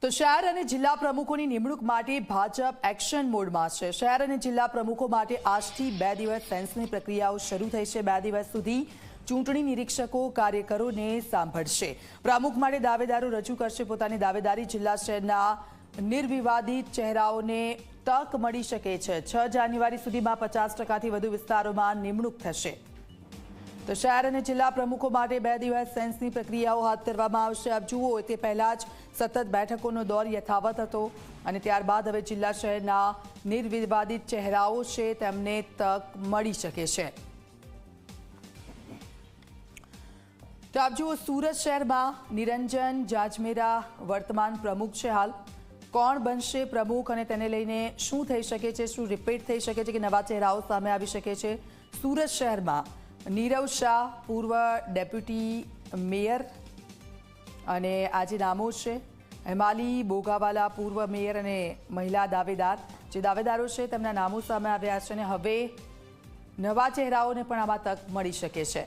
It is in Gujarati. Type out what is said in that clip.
તો શહેર અને જિલ્લા પ્રમુખોની નિમણૂક માટે ભાજપ એક્શન મોડમાં છે। શહેર અને જિલ્લા પ્રમુખો માટે આજથી 2 દિવસ સેન્સની પ્રક્રિયાઓ શરૂ થઈ છે। 2 દિવસ સુધી ચૂંટણી નિરીક્ષકો કાર્યકરોને સાંભળશે। પ્રમુખ માટે દાવેદારો રજૂ કરશે પોતાની દાવેદારી। જિલ્લા શહેરના નિર્વિવાદિત ચહેરાઓને તક મળી શકે છે। 6 જાન્યુઆરી સુધીમાં 50%થી વધુ વિસ્તારોમાં નિમણૂક થશે। તો શહેર અને જિલ્લા પ્રમુખો માટે 2 દિવસ સેન્સની પ્રક્રિયાઓ હાથ ધરવામાં આવશે। આપ જુઓ તે પહેલા જ સતત બેઠકોનો દોર યથાવત હતો અને ત્યારબાદ હવે જિલ્લા શહેરના નિર્વિવાદિત ચહેરાઓ છે તેમને તક મળી શકે છે। તો આપ જુઓ સુરત શહેરમાં નિરંજન જાજમેરા વર્તમાન પ્રમુખ છે। હાલ કોણ બનશે પ્રમુખ અને તેને લઈને શું થઈ શકે છે, શું રિપીટ થઈ શકે છે કે નવા ચહેરાઓ સામે આવી શકે છે। સુરત શહેરમાં નીરવ શાહ પૂર્વ ડેપ્યુટી મેયર અને આજે નામો છે હેમાલી બોગાવાલા પૂર્વ મેયર અને મહિલા દાવેદાર જે દાવેદારો છે તેમના નામો સામે આવ્યા છે અને હવે નવા ચહેરાઓને પણ આમાં તક મળી શકે છે।